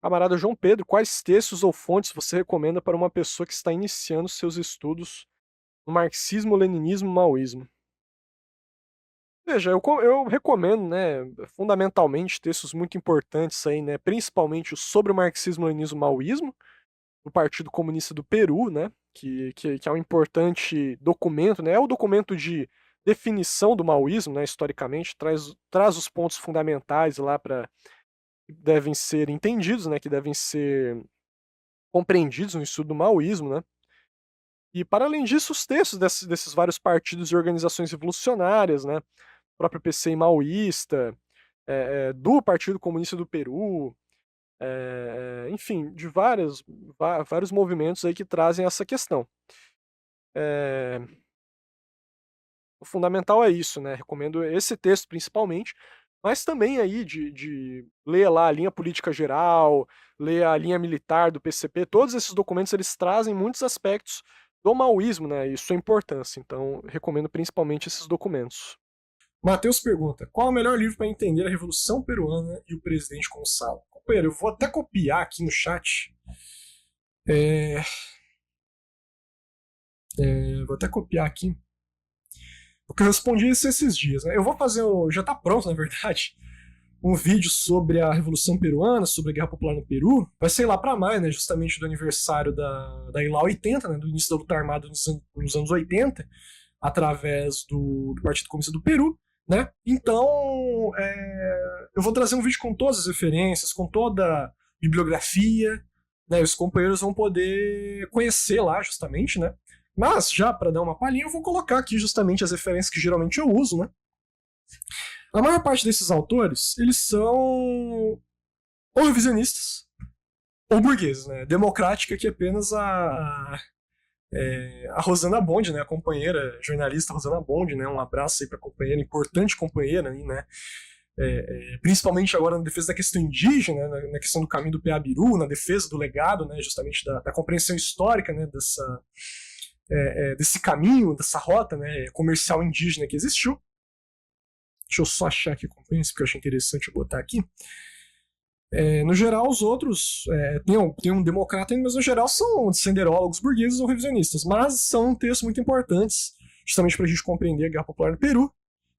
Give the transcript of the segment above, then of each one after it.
Camarada João Pedro, quais textos ou fontes você recomenda para uma pessoa que está iniciando seus estudos no marxismo, leninismo, maoísmo? Veja, eu recomendo, né, fundamentalmente textos muito importantes aí, né, principalmente o sobre o marxismo, leninismo, maoísmo, do Partido Comunista do Peru, né, que é um importante documento, né, é o documento de definição do maoísmo, né, historicamente, traz os pontos fundamentais lá para devem ser entendidos, né, que devem ser compreendidos no estudo do maoísmo, né. E para além disso, os textos desses vários partidos e organizações revolucionárias, né, o próprio PCI maoísta, do Partido Comunista do Peru, enfim, de vários movimentos aí que trazem essa questão. Eh, o fundamental é isso, né, recomendo esse texto principalmente, mas também aí de ler lá a linha política geral, ler a linha militar do PCP, todos esses documentos eles trazem muitos aspectos do maoísmo, né, e sua importância, então recomendo principalmente esses documentos. Matheus pergunta: qual é o melhor livro para entender a Revolução Peruana e o presidente Gonçalo? Companheiro, eu vou até copiar aqui no chat. É, vou até copiar aqui. Porque eu respondi isso esses dias. Né? Eu vou fazer. Já está pronto, na verdade. Um vídeo sobre a Revolução Peruana, sobre a Guerra Popular no Peru. Vai ser lá para maio, né? Justamente do aniversário da ILA 80, né? Do início da luta armada nos anos 80, através do Partido Comunista do Peru. Né? Então, eu vou trazer um vídeo com todas as referências, com toda a bibliografia, né? Os companheiros vão poder conhecer lá, justamente, né? Mas, já para dar uma palhinha, eu vou colocar aqui justamente as referências que geralmente eu uso, né? A maior parte desses autores, eles são ou revisionistas ou burgueses, né? Democrática que apenas a Rosana Bond, né, a companheira jornalista Rosana Bond, né, um abraço aí para a companheira, importante companheira aí, né, principalmente agora na defesa da questão indígena, né, na questão do caminho do Peabiru, na defesa do legado, né, justamente da compreensão histórica, né, desse caminho, dessa rota, né, comercial indígena que existiu. Deixa eu só achar aqui o companheiro, porque eu achei interessante eu botar aqui. No geral, os outros, tem um democrata ainda, mas no geral são senderólogos burgueses ou revisionistas, mas são textos muito importantes, justamente para a gente compreender a Guerra Popular no Peru.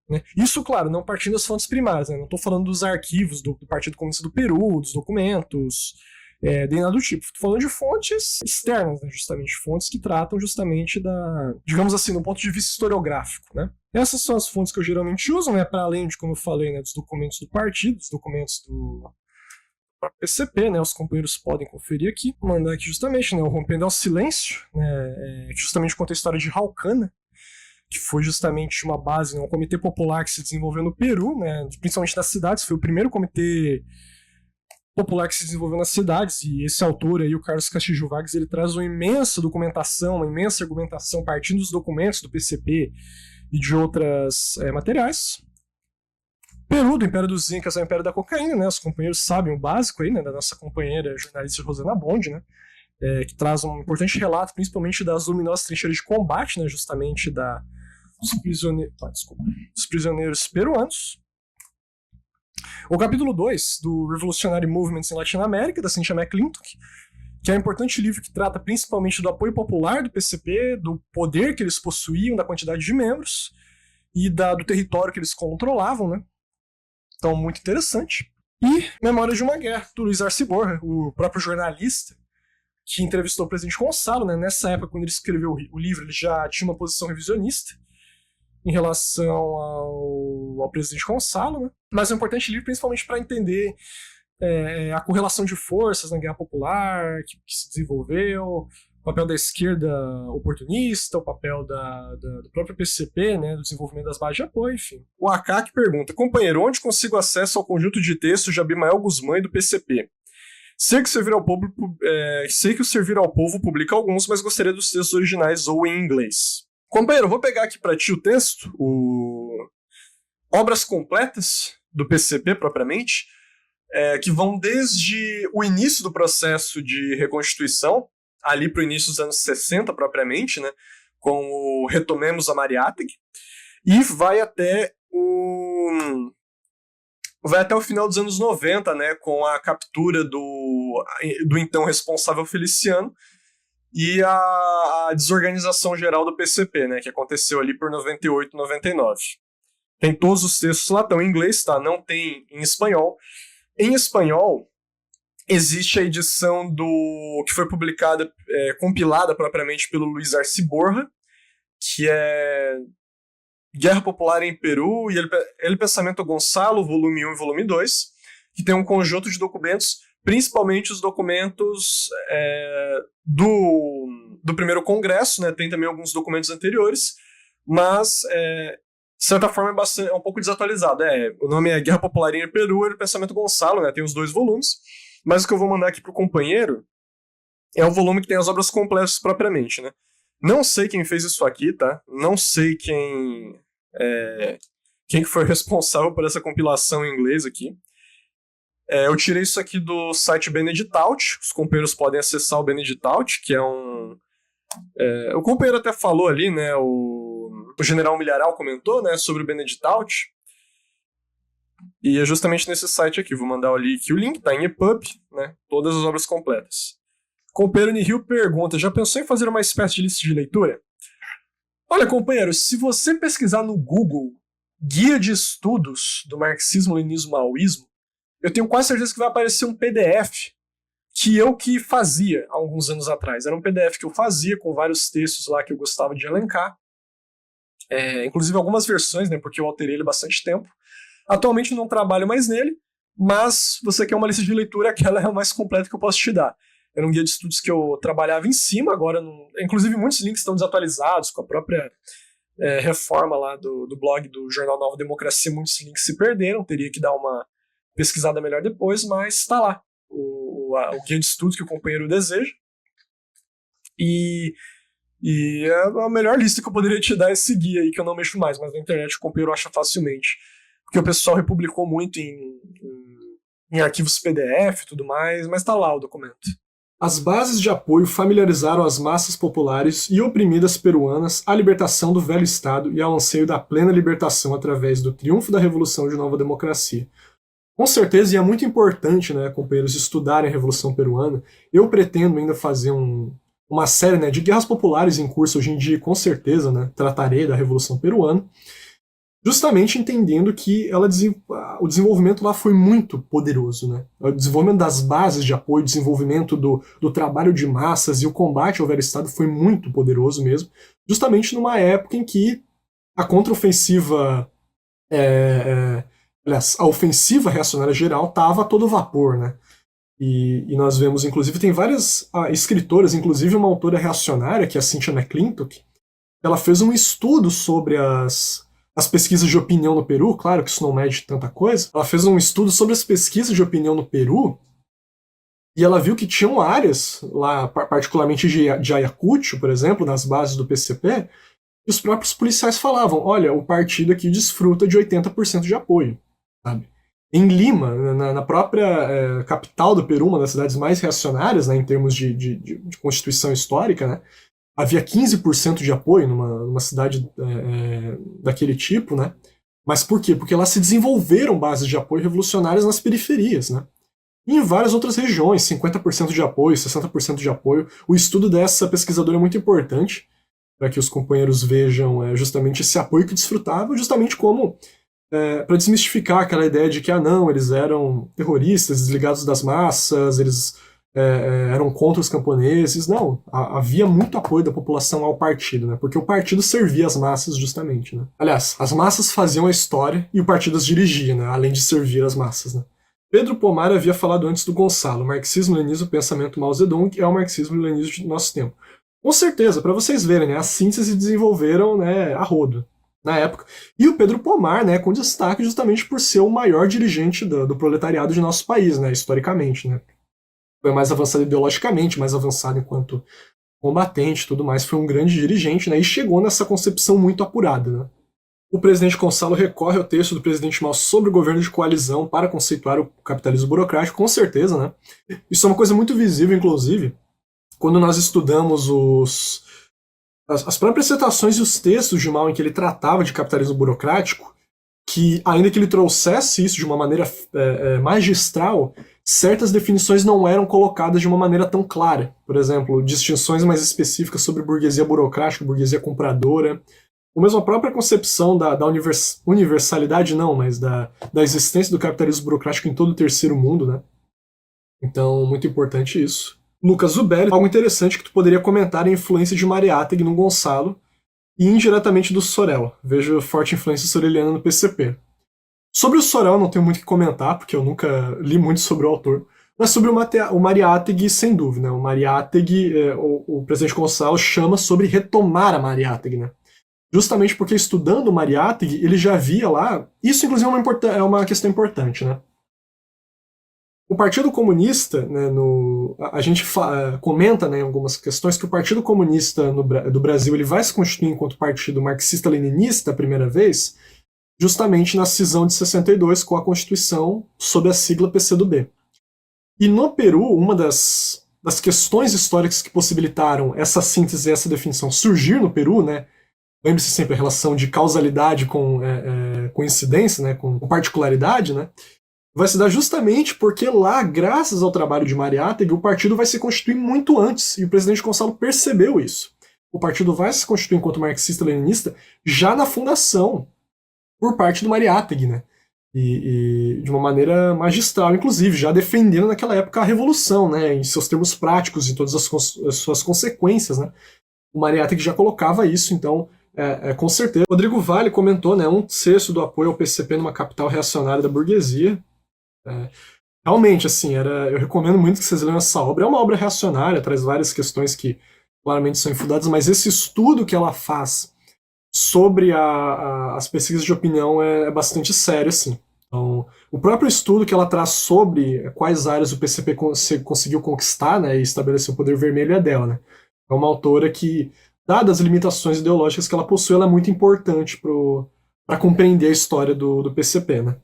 Né? Isso, claro, não partindo das fontes primárias, né? Não estou falando dos arquivos do Partido Comunista do Peru, dos documentos, nem nada do tipo. Estou falando de fontes externas, né? Justamente fontes que tratam justamente digamos assim, do ponto de vista historiográfico. Né? Essas são as fontes que eu geralmente uso, né? Para além de, como eu falei, né, dos documentos do partido, dos documentos do PCP, né, os companheiros podem conferir aqui, mandar aqui justamente, né, o Rompendo ao Silêncio, né, que justamente conta a história de Raucana, que foi justamente uma base, né, um comitê popular que se desenvolveu no Peru, né, principalmente nas cidades, foi o primeiro comitê popular que se desenvolveu nas cidades, e esse autor aí, o Carlos Castillo Vargas, ele traz uma imensa documentação, uma imensa argumentação partindo dos documentos do PCP e de outras materiais. Peru, do Império dos Incas ao Império da Cocaína, né? Os companheiros sabem o básico aí, né? Da nossa companheira jornalista Rosana Bond, né? Que traz um importante relato, principalmente das luminosas trincheiras de combate, né? Justamente dos prisioneiros peruanos. O capítulo 2 do Revolutionary Movements em Latinoamérica, da Cynthia McClintock, que é um importante livro que trata principalmente do apoio popular do PCP, do poder que eles possuíam, da quantidade de membros e do território que eles controlavam, né? Então, muito interessante. E Memórias de uma Guerra, do Luiz Arce Borja, o próprio jornalista que entrevistou o presidente Gonçalo, né? Nessa época, quando ele escreveu o livro, ele já tinha uma posição revisionista em relação ao presidente Gonçalo, né? Mas é um importante livro principalmente para entender a correlação de forças na Guerra Popular que se desenvolveu, o papel da esquerda oportunista, o papel do próprio PCP, né, do desenvolvimento das bases de apoio, enfim. O AK pergunta: companheiro, onde consigo acesso ao conjunto de textos de Abimael Guzmán e do PCP? Sei que o Servir ao Povo publica alguns, mas gostaria dos textos originais ou em inglês. Companheiro, eu vou pegar aqui para ti o texto, Obras Completas, do PCP propriamente, que vão desde o início do processo de reconstituição, ali para o início dos anos 60 propriamente, né, com o Retomemos a Mariátegui, e vai até vai até o final dos anos 90, né, com a captura do então responsável Feliciano e a desorganização geral do PCP, né, que aconteceu ali por 98, 99. Tem todos os textos lá, estão em inglês, tá? Não tem em espanhol. Em espanhol, existe a edição que foi publicada, compilada propriamente pelo Luiz Arce Borja, que é Guerra Popular em Peru e El Pensamento Gonçalo, volume 1 e volume 2, que tem um conjunto de documentos, principalmente os documentos do primeiro congresso, né? Tem também alguns documentos anteriores, mas de certa forma é um pouco desatualizado. O nome é Guerra Popular em Peru e El Pensamento Gonçalo, né? Tem os 2 volumes, mas o que eu vou mandar aqui pro companheiro é o volume que tem as obras completas propriamente, né? Não sei quem fez isso aqui, tá? Não sei quem foi responsável por essa compilação em inglês aqui. Eu tirei isso aqui do site Beneditaut. Os companheiros podem acessar o Beneditaut, que é o companheiro até falou ali, né? O general Milharal comentou, né, sobre o Beneditaut. E é justamente nesse site aqui. Vou mandar ali que o link tá em EPUB, né? Todas as obras completas. Companheiro Nihil pergunta: já pensou em fazer uma espécie de lista de leitura? Olha, companheiro, se você pesquisar no Google Guia de Estudos do Marxismo, Leninismo e Maoísmo, eu tenho quase certeza que vai aparecer um PDF que fazia há alguns anos atrás. Era um PDF que eu fazia com vários textos lá que eu gostava de elencar. Inclusive algumas versões, né, porque eu alterei ele bastante tempo. Atualmente não trabalho mais nele, mas você quer uma lista de leitura, aquela é a mais completa que eu posso te dar. Era um guia de estudos que eu trabalhava em cima, agora inclusive muitos links estão desatualizados com a própria reforma lá do blog do Jornal Nova Democracia, muitos links se perderam, teria que dar uma pesquisada melhor depois, mas está lá o guia de estudos que o companheiro deseja. E a melhor lista que eu poderia te dar é esse guia aí, que eu não mexo mais, mas na internet o companheiro acha facilmente. Porque o pessoal republicou muito em arquivos PDF e tudo mais, mas está lá o documento. As bases de apoio familiarizaram as massas populares e oprimidas peruanas à libertação do velho Estado e ao anseio da plena libertação através do triunfo da Revolução de Nova Democracia. Com certeza, e é muito importante, né, companheiros, estudarem a Revolução Peruana. Eu pretendo ainda fazer uma série, né, de guerras populares em curso hoje em dia, com certeza, né, tratarei da Revolução Peruana, justamente entendendo que o desenvolvimento lá foi muito poderoso, né? O desenvolvimento das bases de apoio, o desenvolvimento do trabalho de massas e o combate ao velho Estado foi muito poderoso mesmo, justamente numa época em que a contraofensiva, aliás, a ofensiva reacionária geral estava a todo vapor, né? E nós vemos, inclusive, tem várias escritoras, inclusive uma autora reacionária, que é a Cynthia McClintock, ela fez um estudo sobre as pesquisas de opinião no Peru, claro que isso não mede tanta coisa, ela fez um estudo sobre as pesquisas de opinião no Peru e ela viu que tinham áreas, lá particularmente de Ayacucho, por exemplo, nas bases do PCP, e os próprios policiais falavam, olha, o partido aqui desfruta de 80% de apoio, sabe? Em Lima, na própria capital do Peru, uma das cidades mais reacionárias, né, em termos de constituição histórica, né, havia 15% de apoio numa cidade daquele tipo, né? Mas por quê? Porque lá se desenvolveram bases de apoio revolucionárias nas periferias, né? E em várias outras regiões, 50% de apoio, 60% de apoio. O estudo dessa pesquisadora é muito importante para que os companheiros vejam justamente esse apoio que desfrutavam, justamente como para desmistificar aquela ideia de que, não, eles eram terroristas, desligados das massas, eles eram contra os camponeses. Não, havia muito apoio da população ao partido, né? Porque o partido servia as massas justamente, né? Aliás, as massas faziam a história e o partido as dirigia, né? Além de servir as massas, né? Pedro Pomar havia falado antes do Gonçalo, marxismo, leninismo, pensamento Mao Zedong é o marxismo e leninismo do nosso tempo. Com certeza, para vocês verem, né? A síntese desenvolveram, né, a rodo na época. E o Pedro Pomar, né, com destaque justamente por ser o maior dirigente do proletariado de nosso país, né, historicamente, né? Foi mais avançado ideologicamente, mais avançado enquanto combatente e tudo mais, foi um grande dirigente, né, e chegou nessa concepção muito apurada, né. O presidente Gonçalo recorre ao texto do presidente Mao sobre o governo de coalizão para conceituar o capitalismo burocrático, com certeza, né. Isso é uma coisa muito visível, inclusive, quando nós estudamos as próprias citações e os textos de Mao em que ele tratava de capitalismo burocrático, que, ainda que ele trouxesse isso de uma maneira magistral, certas definições não eram colocadas de uma maneira tão clara. Por exemplo, distinções mais específicas sobre burguesia burocrática, burguesia compradora, ou mesmo a própria concepção da universalidade, não, mas da existência do capitalismo burocrático em todo o terceiro mundo, né? Então, muito importante isso. Lucas Zubelli, algo interessante que tu poderia comentar é a influência de Mariátegui no Gonçalo e indiretamente do Sorel. Vejo forte influência soreliana no PCP. Sobre o Sorel não tenho muito o que comentar, porque eu nunca li muito sobre o autor, mas sobre o Mariátegui, sem dúvida. Né? O Mariátegui, o presidente Gonçalo chama sobre retomar a Mariátegui, né? Justamente porque estudando o Mariátegui, ele já via lá... Isso, inclusive, é uma questão importante, né? O Partido Comunista, né, a gente comenta, né, em algumas questões que o Partido Comunista do Brasil ele vai se constituir enquanto partido marxista-leninista a primeira vez, justamente na cisão de 62 com a Constituição sob a sigla PCdoB. E no Peru, uma das questões históricas que possibilitaram essa síntese e essa definição surgir no Peru, né, lembre-se sempre a relação de causalidade com coincidência, né, com particularidade, né, vai se dar justamente porque lá, graças ao trabalho de Mariátegui, o partido vai se constituir muito antes, e o presidente Gonçalo percebeu isso. O partido vai se constituir enquanto marxista-leninista já na fundação, por parte do Mariátegui, né? E de uma maneira magistral, inclusive, já defendendo naquela época a revolução, né? Em seus termos práticos e todas as suas consequências, né? O Mariátegui já colocava isso, então, com certeza. Rodrigo Vale comentou, né? 1/6 do apoio ao PCP numa capital reacionária da burguesia. Realmente, assim, eu recomendo muito que vocês leiam essa obra. É uma obra reacionária, traz várias questões que claramente são infundadas, mas esse estudo que ela faz sobre as pesquisas de opinião é bastante sério, assim. Então, o próprio estudo que ela traz sobre quais áreas o PCP conseguiu conquistar, né, e estabelecer o poder vermelho é dela, né? É uma autora que, dadas as limitações ideológicas que ela possui, ela é muito importante para compreender a história do PCP, né?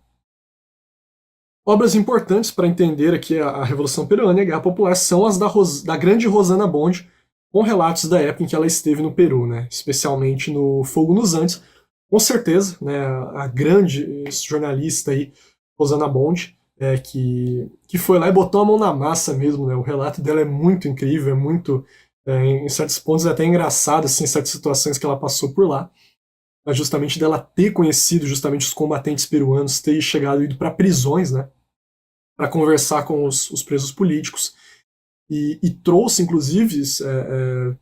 Obras importantes para entender aqui a Revolução Peruana e a Guerra Popular são as da grande Rosana Bond, com relatos da época em que ela esteve no Peru, né? Especialmente no Fogo nos Andes. Com certeza, né, a grande jornalista aí, Rosana Bond, que foi lá e botou a mão na massa mesmo, né? O relato dela é muito incrível, é muito, em certos pontos, é até engraçado, assim, em certas situações que ela passou por lá. Mas justamente dela ter conhecido justamente os combatentes peruanos, ter chegado e ido para prisões, né? Para conversar com os presos políticos. E trouxe, inclusive,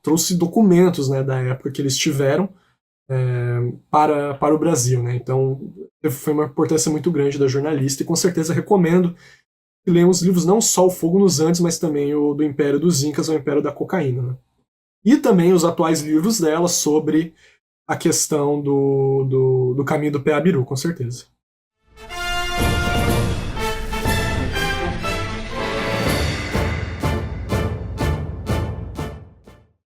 trouxe documentos, né, da época que eles tiveram para o Brasil. Né? Então, foi uma importância muito grande da jornalista e com certeza recomendo que leiam os livros, não só o Fogo nos Andes, mas também o do Império dos Incas, o Império da Cocaína. Né? E também os atuais livros dela sobre a questão do caminho do Peabiru, com certeza.